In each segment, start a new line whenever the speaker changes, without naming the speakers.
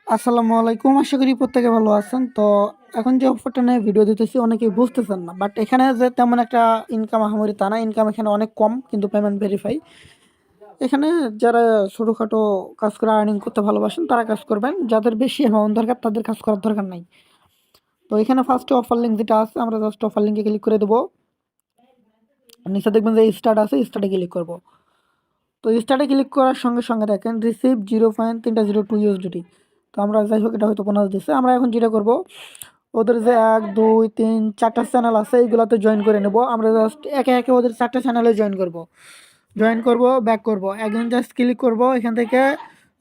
আসসালামু আলাইকুম। আশা করি প্রত্যেকে ভালো আছেন। তো এখন যে অফারটা নিয়ে ভিডিও দিতেছি অনেকেই বুঝতেছেন না। বাট এখানে যে তেমন একটা ইনকাম আহামরি তা না। ইনকাম এখানে অনেক কম কিন্তু পেমেন্ট ভেরিফাই। এখানে যারা ছোটোখাটো কাজ করে আর্নিং করতে ভালোবাসেন তারা কাজ করবেন। যাদের বেশি অ্যামাউন্ট দরকার তাদের কাজ করার দরকার নাই। তো এখানে ফার্স্টে অফার লিঙ্ক যেটা আছে আমরা জাস্ট অফার লিঙ্কে ক্লিক করে দেবো। নিচে দেখবেন যে স্টার্ট আছে, স্টার্টে ক্লিক করব। তো স্টার্টে ক্লিক করার সঙ্গে সঙ্গে দেখেন রিসিভ 0.302 USDT। তো আমরা যাই হোক এটা হয়তো বোনাস দিচ্ছে। আমরা এখন যেটা করব ওদের যে 1 2 3 4টা চ্যানেল আছে এইগুলোতে জয়েন করে নেব। আমরা জাস্ট একে একে ওদের 4টা চ্যানেলে জয়েন করব ব্যাক করব, অ্যাগেন জাস্ট ক্লিক করব, এখান থেকে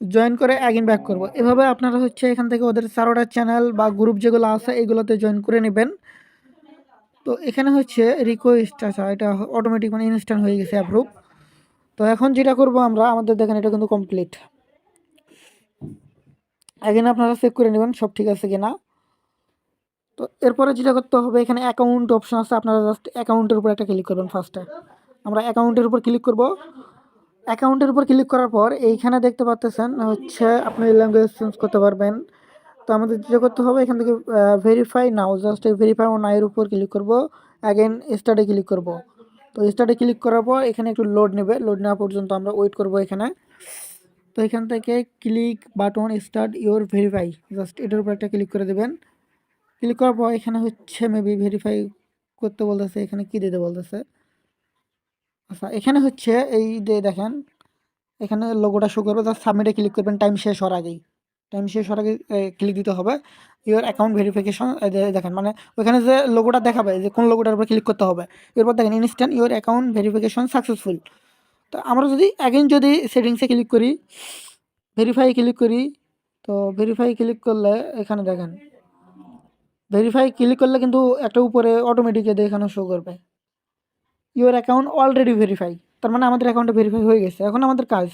জয়েন করে অ্যাগেন ব্যাক করব। এভাবে আপনারা হচ্ছে এখান থেকে ওদের 4টা চ্যানেল বা গ্রুপ যেগুলো আছে এইগুলোতে জয়েন করে নেবেন। তো এখানে হচ্ছে রিকোয়েস্ট, আচ্ছা এটা অটোমেটিক মানে ইনস্ট্যান্ট হয়ে গেছে অ্যাপ্রুভ। তো এখন যেটা করব আমরা, আমাদের দেখেন এটা কিন্তু কমপ্লিট। অ্যাগেন আপনারা চেক করে নেবেন সব ঠিক আছে কিনা। তো এরপরে যেটা করতে হবে, এখানে অ্যাকাউন্ট অপশন আছে, আপনারা জাস্ট অ্যাকাউন্টের উপর একটা ক্লিক করবেন। ফার্স্টে আমরা অ্যাকাউন্টের উপর ক্লিক করব। অ্যাকাউন্টের উপর ক্লিক করার পর এইখানে দেখতে পাচ্ছেন হচ্ছে আপনি ল্যাঙ্গুয়েজ চেঞ্জ করতে পারবেন। তো আমাদের যেটা করতে হবে এখান থেকে ভেরিফাই নাও, জাস্ট এই ভেরিফাই ও নাইয়ের উপর ক্লিক করব। অ্যাগেন স্টার্টে ক্লিক করব। তো স্টার্টে ক্লিক করার পর এখানে একটু লোড নেবে, লোড নেওয়া পর্যন্ত আমরা ওয়েট করব এখানে। তো এখান থেকে click button start your verify, just এটার উপর একটা ক্লিক করে দেবেন। ক্লিক করার পর এখানে হচ্ছে মেবি ভেরিফাই করতে বলতেছে, এখানে কি দিতে বলতেছে। আচ্ছা এখানে হচ্ছে এই যে দেখেন এখানে লোগোটা শো করবে, জাস্ট সাবমিটে ক্লিক করবেন। টাইম শেষ হওয়ার আগেই, টাইম শেষ হওয়ার আগে ক্লিক দিতে হবে। ইওর অ্যাকাউন্ট ভেরিফিকেশন দেখেন, মানে ওখানে যে লোগোটা দেখাবে যে কোন লোগোটার উপর ক্লিক করতে হবে। এরপর দেখেন instant your account verification successful. তো আমরা যদি অ্যাগেন যদি সেটিংসে ক্লিক করি, ভেরিফাই ক্লিক করি, তো ভেরিফাই ক্লিক করলে এখানে দেখেন ভেরিফাই ক্লিক করলে কিন্তু একটা উপরে অটোমেটিক এখানে শো করবে ইওর অ্যাকাউন্ট অলরেডি ভেরিফাই। তার মানে আমাদের অ্যাকাউন্টে ভেরিফাই হয়ে গেছে। এখন আমাদের কাজ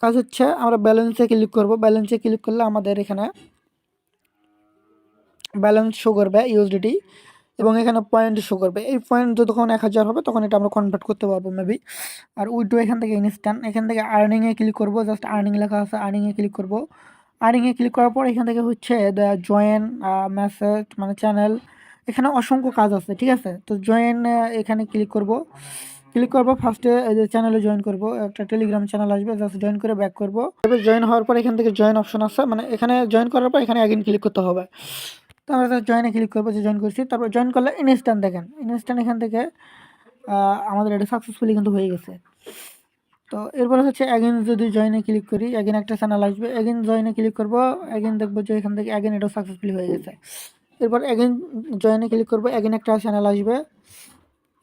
কাজ হচ্ছে আমরা ব্যালেন্সে ক্লিক করব। ব্যালেন্সে ক্লিক করলে আমাদের এখানে ব্যালেন্স শো করবে ইউএসডিটি, এবং এখানে পয়েন্ট শো করবে। এই পয়েন্ট যতক্ষণ 1000 হবে তখন এটা আমরা কনভার্ট করতে পারবো মেবি। আর উইড্রো এখান থেকে ইনস্ট্যান্ট, এখান থেকে আর্নিংয়ে ক্লিক করব। জাস্ট আর্নিং লেখা আছে, আর্নিংয়ে ক্লিক করব। আর্নিংয়ে ক্লিক করার পর এখান থেকে হচ্ছে জয়েন মেসেজ মানে চ্যানেল, এখানে অসংখ্য কাজ আছে, ঠিক আছে। তো জয়েন এখানে ক্লিক করব। ক্লিক করবো ফার্স্টে এই যে চ্যানেলে জয়েন করব, একটা টেলিগ্রাম চ্যানেল আসবে, জাস্ট জয়েন করে ব্যাক করব। তবে জয়েন হওয়ার পর এখান থেকে জয়েন অপশন আছে, মানে এখানে জয়েন করার পর এখানে অ্যাগেন ক্লিক করতে হবে। তো আমরা জয়েনে ক্লিক করবো, যে জয়েন করছি। তারপর জয়েন করলে ইনস্ট্যান্ট দেখেন ইনস্ট্যান্ট এখান থেকে আমাদের এটা সাকসেসফুলি কিন্তু হয়ে গেছে। তো এরপরে হচ্ছে অ্যাগেন যদি জয়েনে ক্লিক করি, অ্যাগেন একটা চ্যানেল আসবে, অ্যাগেন জয়েনে ক্লিক করব। অ্যাগেন দেখবো যে এখান থেকে অ্যাগেন এটাও সাকসেসফুলি হয়ে গেছে। এরপর অ্যাগেন জয়েনে ক্লিক করব, অ্যাগেন একটা চ্যানেল আসবে,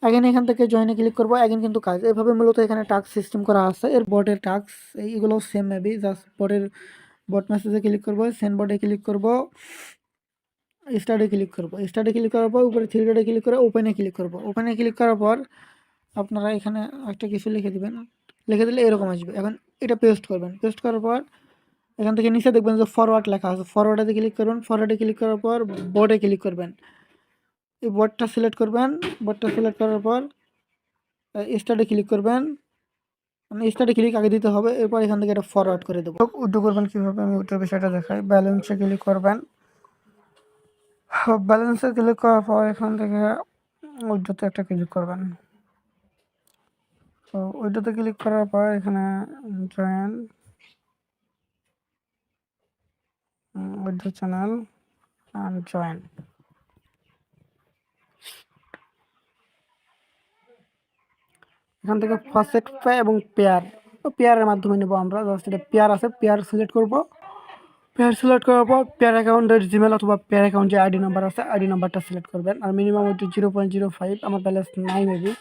অ্যাগেন এখান থেকে জয়েনে ক্লিক করব। অ্যাগেন কিন্তু কাজ এভাবে মূলত এখানে টাস্ক সিস্টেম করা আছে। এর বটের টাস্ক এইগুলো সেম মেবি, জাস্ট বট মেসেজে ক্লিক করব, সেন্ড বটে ক্লিক করব, স্টার্টে ক্লিক করব। স্টার্টে ক্লিক করার পর উপরে থ্রি ডটে ক্লিক করে ওপেনে ক্লিক করব। ওপেনে ক্লিক করার পর আপনারা এখানে একটা কিছু লিখে দিবেন, লিখে দিলে এরকম আসবে। এখন এটা পেস্ট করবেন, পেস্ট করার পর এখান থেকে নিচে দেখবেন যে ফরওয়ার্ড লেখা আছে, ফরওয়ার্ডে ক্লিক করবেন। ফরওয়ার্ডে ক্লিক করার পর বোর্ডে ক্লিক করবেন, এই বোর্ডটা সিলেক্ট করবেন। বোর্ডটা সিলেক্ট করার পর স্টার্টে ক্লিক করবেন, মানে স্টার্টে ক্লিক আগে দিতে হবে। এরপর এখান থেকে এটা ফরওয়ার্ড করে দেবো। উইথড্র করবেন কীভাবে আমি ওইটার বিষয়টা দেখাই। ব্যালেন্সে ক্লিক করবেন, ব্যালেন্সে ক্লিক করার পর এখান থেকে উইথড্রতে একটা ক্লিক করবেন। তো উইথড্রতে ক্লিক করার পর এখানে join withdraw channel and join, এখান থেকে ফসেট পে এবং পেয়ার, পেয়ারের মাধ্যমে নেবো আমরা। জাস্ট এটা পেয়ার আছে, পেয়ার সিলেক্ট করব। পেয়ার সিলেক্ট করার পর পেয়ার অ্যাকাউন্টের জিমেল অথবা পেয়ার অ্যাকাউন্ট যে আইডি নাম্বার আছে আইডি নাম্বারটা সিলেক্ট করবেন। আর মিনিমাম হচ্ছে 0.05, আমার ব্যালেন্স নাই মেবি।